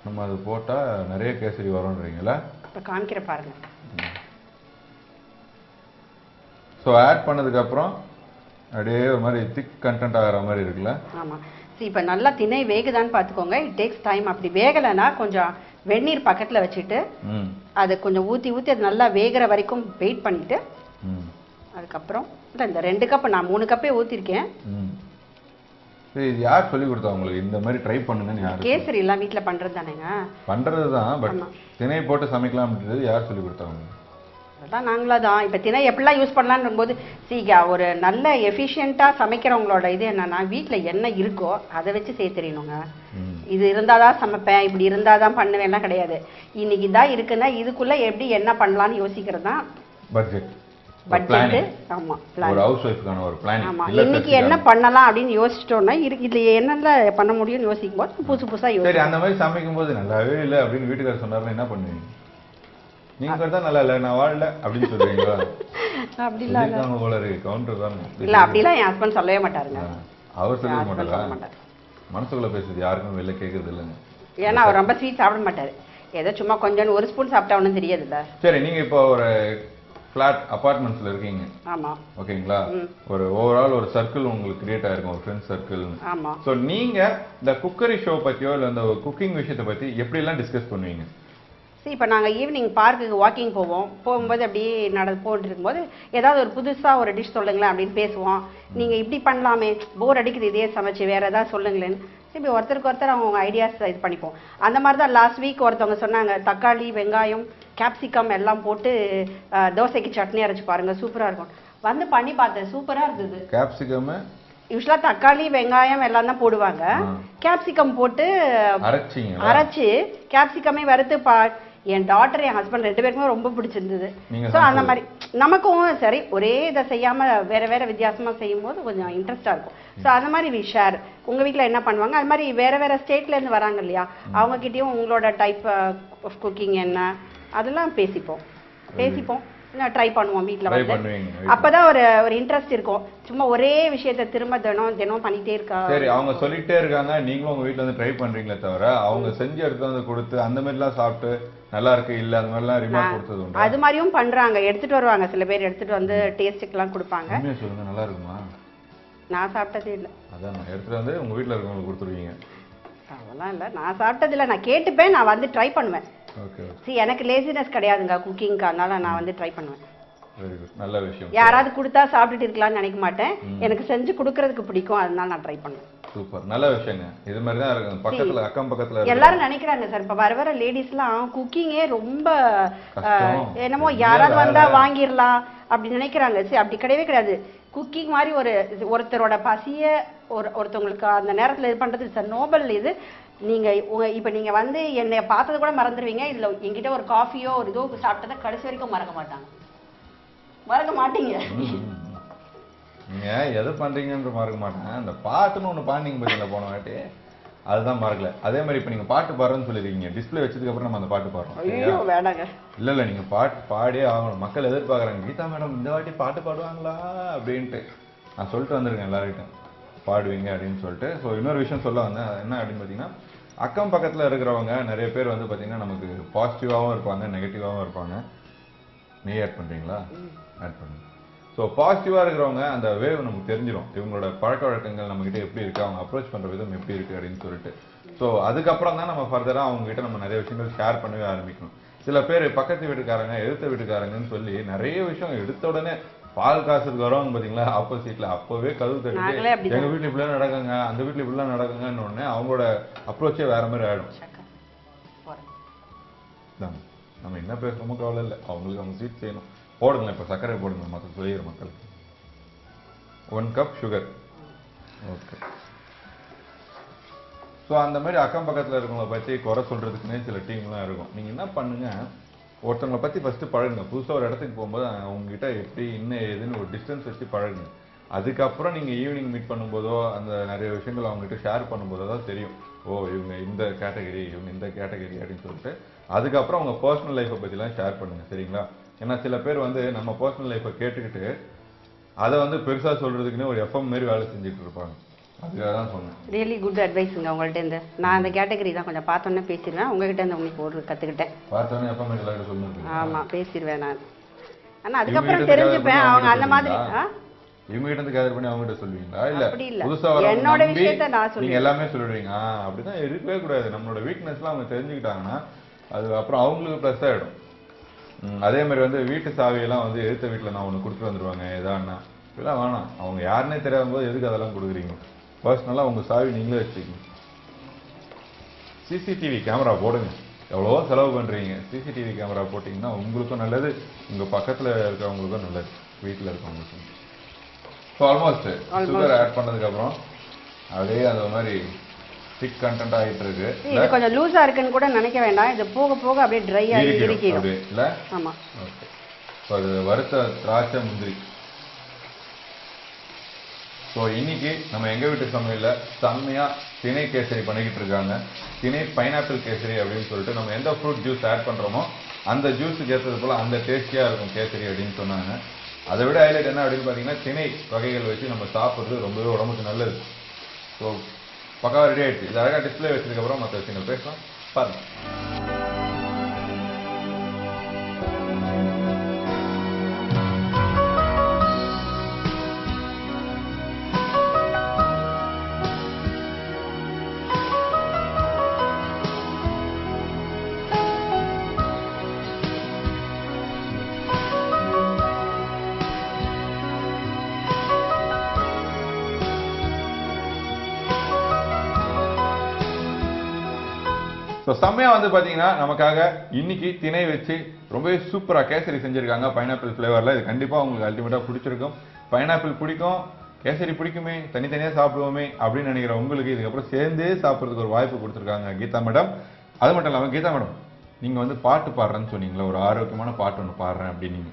நம்ம அது போட்டால் நிறைய கேசரி வரும்ன்றீங்களா? இப்போ காமிக்கிற பாருங்க. ஸோ ஆட் பண்ணதுக்கப்புறம் அப்படியே ஒரு மாதிரி திக் கண்டென்ட் ஆகிற மாதிரி இருக்குல்ல? ஆமாம். சரி, இப்போ நல்லா திணை வேகுதான்னு பார்த்துக்கோங்க. It takes time. அப்படி வேகலைன்னா கொஞ்சம் வெந்நீர் பக்கத்தில் வச்சுட்டு அதை கொஞ்சம் ஊற்றி அது நல்லா வேகிற வரைக்கும் வெயிட் பண்ணிட்டு அதுக்கப்புறம் இந்த 2 கப் நான் 3 கப்பே ஊற்றிருக்கேன். சரி, யார் சொல்லி கொடுத்தா உங்களுக்கு இந்த மாதிரி ட்ரை பண்ணுங்கன்னு? யார்? கேசரி எல்லாம் வீட்டில் பண்ணுறது தானேங்க. பண்ணுறது தான், பட் திணை போட்டு சமைக்கலாம் அப்படின்றது யார் சொல்லி கொடுத்தாங்க? அதான் நாங்களா தான். இப்போ திணை எப்படிலாம் யூஸ் பண்ணலான்னு போது ஒரு நல்ல எஃபிஷியண்ட்டாக சமைக்கிறவங்களோட இது என்னன்னா, வீட்டில் என்ன இருக்கோ அதை வச்சு செய்ய தெரியணுங்க. இது இருந்தால் தான் சமைப்பேன், இப்படி இருந்தால் தான் பண்ணுவேன்லாம் கிடையாது. இன்னைக்கு தான் இருக்குன்னா இதுக்குள்ளே எப்படி என்ன பண்ணலான்னு யோசிக்கிறது தான் பட்ஜெட். ஆமாம், ஒரு ஹவுஸ் ஒய்ஃப்கான ஒரு பிளானிங். ஆமாம், இன்னைக்கு என்ன பண்ணலாம் அப்படின்னு யோசிச்சிட்டோம்னா இதுல என்னென்ன பண்ண முடியும்னு யோசிக்கும் போது புதுசாக யோசிச்சு. சரி, அந்த மாதிரி சமைக்கும் போது நல்லாவே இல்லை அப்படின்னு வீட்டுக்காரர் சொன்னாருன்னா என்ன பண்ணுவீங்க? நீங்க தான் நல்லா இல்லை, நான் வாழல அப்படின்னு சொல்றீங்களா? அப்படிலாம் போல இருக்கு. கவுண்டர் தான் இல்லை, அப்படிலாம் என் ஹஸ்பண்ட் சொல்லவே மாட்டாருங்க. அவர் சொல்ல மாட்டாரா? மனசுக்குள்ள பேசுறது யாருக்கும் வெளில கேட்கறது இல்லைங்க. ஏன்னா அவர் ரொம்ப ஸ்வீட் சாப்பிட மாட்டாரு. ஏதோ சும்மா கொஞ்சம் ஒரு ஸ்பூன் சாப்பிட்டா ஒன்றும் தெரியாதுல்ல. சரி, நீங்க இப்போ ஒரு ஃபிளாட் அபார்ட்மெண்ட்ஸ்ல இருக்கீங்க. ஆமா, ஓகேங்களா? ஒரு ஓவரால் ஒரு சர்க்கிள் உங்களுக்கு கிரியேட் ஆயிருக்கும், ஒரு ஃப்ரெண்ட்ஸ் சர்க்கிள். ஆமா. ஸோ நீங்க இந்த குக்கரி ஷோ பத்தியோ இல்லை இந்த குக்கிங் விஷயத்தை பத்தி எப்படி எல்லாம் டிஸ்கஸ் பண்ணுவீங்க? சரி, இப்போ நாங்கள் ஈவினிங் பார்க்குக்கு வாக்கிங் போகும்போது அப்படியே போட்டு இருக்கும்போது ஏதாவது ஒரு புதுசாக ஒரு டிஷ் சொல்லுங்களேன் அப்படின்னு பேசுவோம். நீங்கள் இப்படி பண்ணலாமே, போர் அடிக்குது இதே சமைச்சு வேறு ஏதாவது சொல்லுங்களேன்னு. சரி, ஒருத்தருக்கு ஒருத்தர் அவங்க ஐடியாஸ் இது பண்ணிப்போம். அந்த மாதிரி தான் லாஸ்ட் வீக் ஒருத்தவங்க சொன்னாங்க, தக்காளி, வெங்காயம், கேப்சிகம் எல்லாம் போட்டு தோசைக்கு சட்னி அரைச்சி பாருங்க, சூப்பராக இருக்கும். வந்து பண்ணி பார்த்தேன், சூப்பராக இருந்தது. கேப்சிகம் யூஸ்வலாக தக்காளி, வெங்காயம் எல்லாம் தான் போடுவாங்க. கேப்சிகம் போட்டு அரைச்சி கேப்சிகமே வறுத்து என் டாட்டர், என் ஹஸ்பண்ட் 2 பேருக்குமே ரொம்ப பிடிச்சிருந்தது. ஸோ அந்த மாதிரி நமக்கும் சரி, ஒரே இதை செய்யாமல் வேற வித்தியாசமாக செய்யும் போது கொஞ்சம் இன்ட்ரெஸ்டாக இருக்கும். ஸோ அந்த மாதிரி வி ஷேர். உங்கள் வீட்டில் என்ன பண்ணுவாங்க, அது மாதிரி வேற ஸ்டேட்லேருந்து வராங்க இல்லையா, அவங்ககிட்டயும் உங்களோட டைப் ஆஃப் குக்கிங் என்ன அதெல்லாம் பேசிப்போம். ட்ரை பண்ணுவோம் வீட்டில் வந்து. அப்பதான் ஒரு இன்ட்ரெஸ்ட் இருக்கும். சும்மா ஒரே விஷயத்தை திரும்ப தினம் பண்ணிட்டே இருக்கா. சரி, அவங்க சொல்லிட்டே இருக்காங்க, நீங்களும் உங்க வீட்டுல வந்து ட்ரை பண்றீங்களே தவிர அவங்க செஞ்சு எடுத்து வந்து கொடுத்து அந்த மாதிரி எல்லாம் சாப்பிட்டு நல்லா இருக்கு இல்ல அந்த மாதிரி எல்லாம் ரிமார்க் கொடுத்தது உண்டு? அது மாதிரியும் பண்றாங்க, எடுத்துட்டு வருவாங்க. சில பேர் எடுத்துட்டு வந்து டேஸ்ட்டுக்கு எல்லாம் கொடுப்பாங்க. சொல்லுங்க, நல்லா இருக்குமா? நான் சாப்பிட்டதே இல்லை. அதான், எடுத்துட்டு வந்து உங்க வீட்டுல இருக்கவங்களுக்கு கொடுத்துருவீங்க? அதெல்லாம் இல்லை, நான் சாப்பிட்டது இல்லை. நான் கேட்டுப்பேன், நான் வந்து ட்ரை பண்ணுவேன். எனக்கு லேசினஸ் கிடையாதுங்க குக்கிங்க்கு, அதனால நான் வந்து ட்ரை பண்ணுவேன். நல்ல விஷயம். யாராவது கொடுத்தா சாப்பிட்டுட்டு இருக்கலாம்னு நினைக்க மாட்டேன். எனக்கு செஞ்சு கொடுக்கறதுக்கு பிடிக்கும், அதனால நான் ட்ரை பண்ணுவேன். சூப்பர், நல்ல விஷயங்க. இது மாதிரி தான் இருக்கு. பக்கத்துல அக்கம் பக்கத்துல எல்லாரும் நினைக்கிறாங்க சார், இப்ப வர லேடிஸ்லாம் குக்கிங்கே ரொம்ப என்னமோ யாராவது வந்தா வாங்கிடலாம் அப்படி நினைக்கிறாங்க. சரி, அப்படி கிடையவே கிடையாது. குக்கிங் மாதிரி ஒருத்தரோட பசிய ஒருத்தவங்களுக்கு அந்த நேரத்துல இது பண்றது சார் நோபல். இது நீங்க இப்ப நீங்க வந்து என்னை பார்த்தது கூட மறந்துடுவீங்க. இதுல என்கிட்ட ஒரு காஃபியோ ஒரு இதோ சாப்பிட்டதை கடைசி வரைக்கும் மறக்க மாட்டீங்க. நீங்க எது பண்றீங்கன்ற மறக்க மாட்டேன். அந்த பாட்டுன்னு ஒண்ணு பாண்டிங்க பதில போன வாட்டி அதுதான் மறக்கல. அதே மாதிரி இப்ப நீங்க பாட்டு பாடுறேன்னு சொல்லிருக்கீங்க, டிஸ்பிளே வச்சதுக்கு அப்புறம் நம்ம அந்த பாட்டு பாடுறோம். ஐயோ வேணாங்க. இல்ல நீங்க பாட்டு பாடியே ஆகணும். மக்கள் எதிர்பார்க்கறாங்க, கீதா மேடம் இந்த வாட்டி பாட்டு பாடுவாங்களா அப்படின்ட்டு. நான் சொல்லிட்டு வந்திருக்கேன் எல்லார்கிட்டையும். பாடுவீங்க அப்படின்னு சொல்லிட்டு. ஸோ இன்னொரு விஷயம் சொல்ல வந்தேன், அது என்ன அப்படின்னு பார்த்தீங்கன்னா, அக்கம் பக்கத்தில் இருக்கிறவங்க நிறைய பேர் வந்து பார்த்தீங்கன்னா நமக்கு பாசிட்டிவாகவும் இருப்பாங்க, நெகட்டிவாகவும் இருப்பாங்க. நீ ஆட் பண்ணுறீங்களா? ஆட் பண்ணுங்க. ஸோ பாசிட்டிவாக இருக்கிறவங்க அந்த வேவ் நமக்கு தெரிஞ்சிடும், இவங்களோட பழக்க வழக்கங்கள் நம்மகிட்ட எப்படி இருக்குது, அவங்க அப்ரோச் பண்ணுற விதம் எப்படி இருக்குது அப்படின்னு சொல்லிட்டு. ஸோ அதுக்கப்புறம் தான் நம்ம ஃபர்தராக அவங்ககிட்ட நம்ம நிறைய விஷயங்கள் ஷேர் பண்ணவே ஆரம்பிக்கணும். சில பேர் பக்கத்து வீட்டுக்காரங்க எதிர்த்த வீட்டுக்காரங்கன்னு சொல்லி நிறைய விஷயம் எடுத்த உடனே பால் காசுக்கு வரவங்க பார்த்தீங்களா, ஆப்போசிட்ல அப்போவே கதவு தட்டிட்டு எங்கள் வீட்டில் இப்படிலாம் நடக்குங்க, அந்த வீட்டில் இப்படிலாம் நடக்குங்கன்னு உடனே அவங்களோட அப்ரோச்சே வேற மாதிரி ஆகிடும். நம்ம என்ன பேசுறோமோ கவலை இல்லை, அவங்களுக்கு அவங்க ஸ்வீட் செய்யணும். போடுங்களேன், இப்போ சர்க்கரை போடுங்க, மற்ற சொல்லிடுற மக்களுக்கு. 1 கப் சுகர். ஓகே. ஸோ அந்த மாதிரி அக்கம் பக்கத்தில் இருக்கவங்களை பற்றி குறை சொல்றதுக்குன்னே சில டீம்லாம் இருக்கும். நீங்கள் என்ன பண்ணுங்க, ஒருத்தவங்களை பற்றி ஃபஸ்ட்டு பழகுங்க. புதுசாக ஒரு இடத்துக்கு போகும்போது அவங்ககிட்ட எப்படி இன்னும் ஏதுன்னு ஒரு டிஸ்டன்ஸ் வச்சு பழகுங்க. அதுக்கப்புறம் நீங்கள் ஈவினிங் மீட் பண்ணும்போதோ அந்த நிறைய விஷயங்கள் அவங்ககிட்ட ஷேர் பண்ணும்போதோ தான் தெரியும், ஓ இவங்க இந்த கேட்டகரி, இவங்க இந்த கேட்டகரி அப்படின்னு சொல்லிட்டு. அதுக்கப்புறம் அவங்க பர்சனல் லைஃப்பை பற்றிலாம் ஷேர் பண்ணுங்க, சரிங்களா? ஏன்னா சில பேர் வந்து நம்ம பர்சனல் லைஃப்பை கேட்டுக்கிட்டு அதை வந்து பெருசாக சொல்றதுக்குன்னே ஒரு எஃப்எம் மாரி வேலை செஞ்சுட்டு இருப்பாங்க. அதுக்காக தான் சொன்னேன். ரியலி குட் அட்வைஸுங்க உங்கள்கிட்ட இருந்து. நான் அந்த கேட்டகரி தான் கொஞ்சம் பார்த்தோன்னே பேசிடுவேன். உங்ககிட்ட இருந்து உங்களுக்கு ஒரு கற்றுக்கிட்டேன். பார்த்தோன்னே எஃப்எம் எல்லாரும் சொல்லுங்க. ஆமாம், பேசிடுவேன் நான். ஆனால் அதுக்கப்புறம் தெரிஞ்சுப்பேன் அவங்க அந்த மாதிரி. இவங்க கிட்ட இருந்து கேதர் பண்ணி அவங்க கிட்ட சொல்லுவீங்களா? இல்ல புதுசா என்னோட விஷயத்தை நான் சொல்லுவேன். நீங்க எல்லாமே சொல்லிடுவீங்க. அப்படிதான் இருக்கவே கூடாது. நம்மளோட வீக்னஸ்லாம் அவங்க தெரிஞ்சுக்கிட்டாங்கன்னா அது அப்புறம் அவங்களுக்கு ப்ளஸ் ஆயிடும். அதே மாதிரி வந்து வீட்டு சாவியெல்லாம் வந்து எதிர்த்த வீட்டில் நான் ஒன்று கொடுத்துட்டு வந்துடுவாங்க எதான்னா, இதெல்லாம் வேணாம். அவங்க யாருன்னே தெரியாத போது எதுக்கு அதெல்லாம் கொடுக்குறீங்க? பர்சனலாக உங்கள் சாவி நீங்களே வச்சுக்கீங்க. சிசிடிவி கேமரா போடுங்க. எவ்வளவோ செலவு பண்ணுறீங்க, சிசிடிவி கேமரா போட்டிங்கன்னா உங்களுக்கும் நல்லது, உங்கள் பக்கத்தில் இருக்கிறவங்களுக்கும் நல்லது, வீட்டில் இருக்கவங்களுக்கும். ஸோ ஆல்மோஸ்ட் சுகர் ஆட் பண்ணதுக்கப்புறம் அப்படியே அந்த மாதிரி திக் கண்டென்ட் ஆகிட்டு இருக்கு. இது கொஞ்சம் லூஸா இருக்குன்னு கூட நினைக்க வேண்டாம், இது போக போக அப்படியே ட்ரை ஆகி இரிக்கிடும். இல்ல? ஆமா. ஓகே. ஸோ அது வறுத்த திராட்சை முந்திரி. ஸோ இன்னைக்கு நம்ம எங்க வீட்டு சமையல்ல செம்மையா திணை கேசரி பண்ணிக்கிட்டு இருக்காங்க. திணை பைனாப்பிள் கேசரி அப்படின்னு சொல்லிட்டு நம்ம எந்த ஃப்ரூட் ஜூஸ் ஆட் பண்றோமோ அந்த ஜூஸுக்கு ஏற்றது போல அந்த டேஸ்டியா இருக்கும் கேசரி அப்படின்னு சொன்னாங்க. அதை விட ஹைலைட் என்ன அப்படின்னு பார்த்தீங்கன்னா, திணை வகைகள் வச்சு நம்ம சாப்பிட்றது ரொம்பவே உடம்புக்கு நல்லது. ஸோ பக்கா ரெடி ஆயிடுச்சு. இது அழகாக டிஸ்பிளே வச்சதுக்கப்புறம் மற்ற விஷயங்கள் பேசலாம் பாருங்க. ஸோ செம்மையாக வந்து பார்த்தீங்கன்னா நமக்காக இன்னைக்கு திணை வச்சு ரொம்பவே சூப்பராக கேசரி செஞ்சுருக்காங்க பைனாப்பிள் ஃப்ளேவரில். இது கண்டிப்பாக உங்களுக்கு அல்டிமேட்டாக பிடிச்சிருக்கும். பைனாப்பிள் பிடிக்கும், கேசரி பிடிக்குமே, தனித்தனியாக சாப்பிடுவோமே அப்படின்னு நினைக்கிற உங்களுக்கு இதுக்கப்புறம் சேர்ந்தே சாப்பிட்றதுக்கு ஒரு வாய்ப்பு கொடுத்துருக்காங்க கீதா மேடம். அது மட்டும் இல்லாமல் கீதா மேடம், நீங்கள் வந்து பாட்டு பாடுறேன்னு சொன்னீங்களா, ஒரு ஆரோக்கியமான பாட்டு ஒன்று பாடுறேன் அப்படின்னு.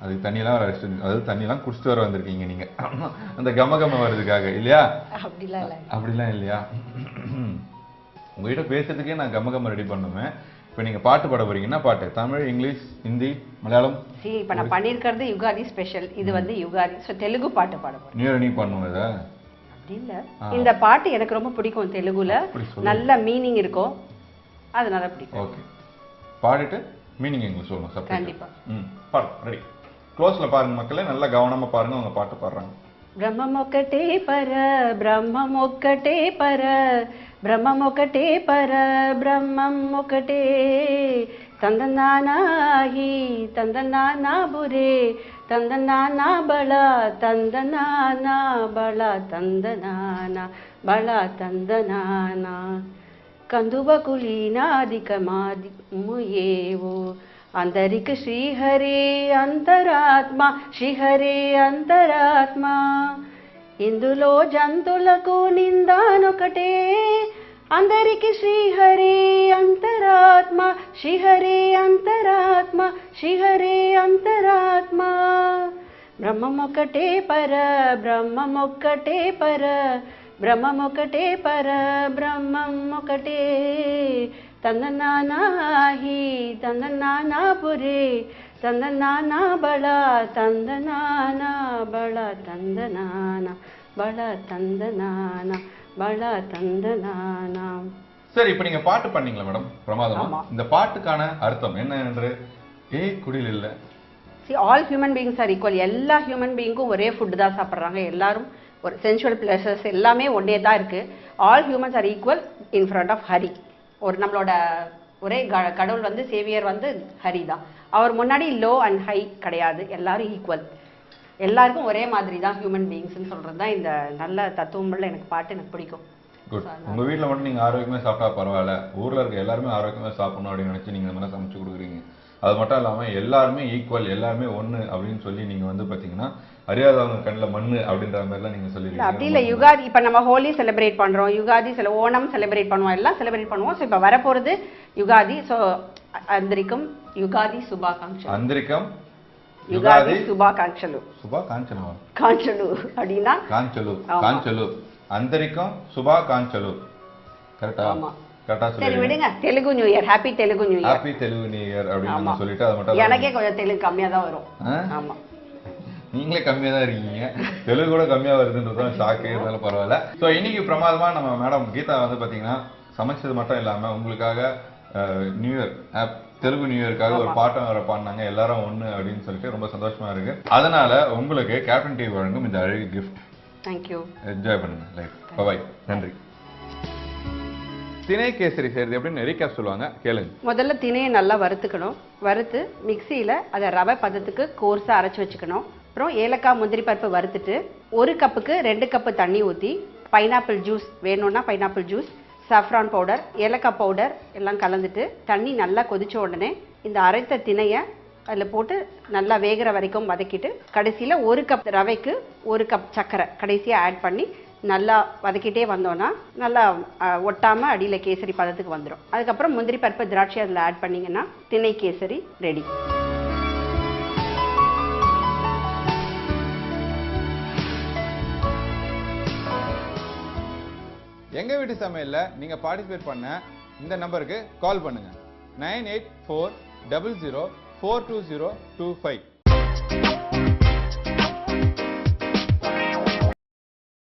அதுக்கு தண்ணியெல்லாம் அதாவது தண்ணியெல்லாம் குடிச்சிட்டு வர வந்திருக்கீங்க நீங்கள், அந்த கமகம வர்றதுக்காக இல்லையா? அப்படிலாம் இல்லையா? உங்ககிட்ட பேசுறதுக்கே நான் கமகம ரெடி பண்ணுவேன். இப்போ நீங்க பாட்டு பாட போறீங்க. என்ன பாட்டு? தமிழ், இங்கிலீஷ், ஹிந்தி, மலையாளம்? இப்போ நான் பண்ணியிருக்கிறது யுகாதி ஸ்பெஷல். இது வந்து யுகாதி, ஸோ தெலுங்கு பாட்டு பாட போறேன். நீ பண்ணுவோம் இதை? அப்படி இல்லை, இந்த பாட்டு எனக்கு ரொம்ப பிடிக்கும். தெலுங்குல நல்ல மீனிங் இருக்கும், அதனால பிடிக்கும். ஓகே, பாடிட்டு மீனிங் எங்களுக்கு சொல்லணும். கண்டிப்பா. பாடு, ரெடி. க்ளோஸ்ல பாருங்க மக்களே, நல்லா கவனமா பாருங்க அவங்க பாட்டு பாடுறாங்க. బ్రహ్మమొక్కటే పర బ్రహ్మమొక్కటే పర బ్రహ్మమొక్కటే పర బ్రహ్మం ఒకటే తందనానాహి తందనానా బురే తందనానా బళ తందనానా బళ తందనానా బళ తందనానా కందువకులీనాదికమాదిముయేవో అందరికి శ్రీహరే అంతరాత్మ శ్రీహరే అంతరాత్మ ఇందులో జంతులకు నిందానొకటే అందరికి శ్రీహరే అంతరాత్మ శ్రీహరే అంతరాత్మ శ్రీహరే అంతరాత్మ బ్రహ్మమొక్కటే పర బ్రహ్మమొక్కటే పర బ్రహ్మమొక్కటే పర బ్రహ్మం ఒకటే తందనానాహి తందనానా పురే తందనానా బళ తందనానా బళ తందనానా பல தந்தனானா பல தந்தனானா. சரி, இப்போ நீங்க பாட்டு பண்ணீங்களா மேடம்? பிரமாதமா. இந்த பாட்டுக்கான அர்த்தம் என்ன என்று குடில் இல்ல. See, all human beings are equal. எல்லா ஹியூமன் பீயிங்கும் ஒரே ஃபுட் தான் சாப்பிட்றாங்க. எல்லாரும் ஒரு சென்சுவல் பிளஷர்ஸ் எல்லாமே ஒன்றே தான் இருக்கு. All humans are equal in front of Hari. ஒரு நம்மளோட ஒரே கடவுள் வந்து சேவியர் வந்து ஹரி தான். அவர் முன்னாடி லோ அண்ட் ஹை கிடையாது, எல்லாரும் ஈக்குவல். எல்லாருக்கும் ஒரே மாதிரி தான் ஹியூமன் பீயிங்ஸ்னு சொல்றது தான் இந்த நல்ல தத்துவமுள்ள எனக்கு பாட்டு எனக்கு பிடிக்கும். குட். உங்க வீட்டில் மட்டும் நீங்க ஆரோக்கியமா சாப்பிட்டா பரவாயில்ல, ஊர்ல இருக்க எல்லாருமே ஆரோக்கியமா சாப்பிடணும் அப்படின்னு நினைச்சு நீங்க இந்த மாதிரி சமைச்சு கொடுக்குறீங்க. அது மட்டும் இல்லாம எல்லாருமே ஈக்குவல், எல்லாருமே ஒண்ணு அப்படின்னு சொல்லி நீங்க வந்து பாத்தீங்கன்னா அறியாதவங்க கண்ணில் மண்ணு அப்படின்ற மாதிரிலாம் நீங்க சொல்லிருக்கீங்க. அப்படி இல்லை, யுகாதி இப்போ நம்ம ஹோலி செலிப்ரேட் பண்றோம், யுகாதி ஓணம் செலிப்ரேட் பண்ணுவோம், எல்லாம் செலிப்ரேட் பண்ணுவோம். ஸோ இப்போ வரப்போறது யுகாதி. ஸோ அந்திரிக்கும் யுகாதி சுபாகாங்ஷலு. அந்திரிக்கம் யுகாதி சுபாகாங்ஷலு. சுபாகாஞ்சலு காஞ்சலு அப்படின்னா காஞ்சலு காஞ்சலு. அந்தரிக்கம் சுபா காஞ்சலு. கரெக்டா? ஆமா. கரெக்டா சரி சொல்லுங்க. விடுங்க. Telugu new year, happy Telugu new year. Happy Telugu new year அப்படின்னு சொல்லிட்டு அது மட்டும் எனக்கே கொஞ்சம் தெலுங்கு கம்மியா தான் வரும். ஆமா. நீங்களே கம்மியா தான் இருக்கீங்க, தெலுங்கு கூட கம்மியா வருதுன்றதும் ஷாக்கே இருந்தாலும் பரவாயில்ல. ஸோ இன்னைக்கு பிரமாதமா நம்ம மேடம் கீதா வந்து பாத்தீங்கன்னா சமைச்சது மட்டும் இல்லாம உங்களுக்காக நியூ இயர் தெலுங்கு நியூ இயருக்காக ஒரு பாட்டம் வர பாடினாங்க, எல்லாரும் ஒண்ணு அப்படின்னு சொல்லிட்டு ரொம்ப சந்தோஷமா இருக்கு. அதனால உங்களுக்கு கேப்டன் டிவி வழங்கும் இந்த அழகு கிஃப்ட். தேங்க்யூ. என்ஜாய் பண்ணுங்க லைஃப். பாய். நன்றி. திணை கேசரி செய்யறது எப்படின்னு ரீகேப் சொல்லுவாங்க, கேளுங்க. முதல்ல திணையை நல்லா வறுத்துக்கணும். வறுத்து மிக்சியில அதை ரவை பதத்துக்கு கோர்ஸா அரைச்சு வச்சுக்கணும். அப்புறம் ஏலக்காய் முந்திரி பருப்பு வறுத்துட்டு 1 கப்புக்கு 2 கப்பு தண்ணி ஊற்றி பைனாப்பிள் ஜூஸ் வேணும்னா பைனாப்பிள் ஜூஸ், சாஃப்ரான் பவுடர், ஏலக்காய் பவுடர் எல்லாம் கலந்துட்டு தண்ணி நல்லா கொதிச்ச உடனே இந்த அரைத்த திணையை அதில் போட்டு நல்லா வேகிற வரைக்கும் வதக்கிட்டு கடைசியில் 1 கப் ரவைக்கு 1 கப் சர்க்கரை கடைசியாக ஆட் பண்ணி நல்லா வதக்கிட்டே வந்தோன்னா நல்லா ஒட்டாமல் அடியில் கேசரி பதத்துக்கு வந்துடும். அதுக்கப்புறம் முந்திரி பருப்பு திராட்சை அதில் ஆட் பண்ணிங்கன்னா திணை கேசரி ரெடி. எங்க வீட்டு சமையல்ல நீங்க பார்ட்டிசிபேட் பண்ண இந்த நம்பருக்கு கால் பண்ணுங்க 9840042025.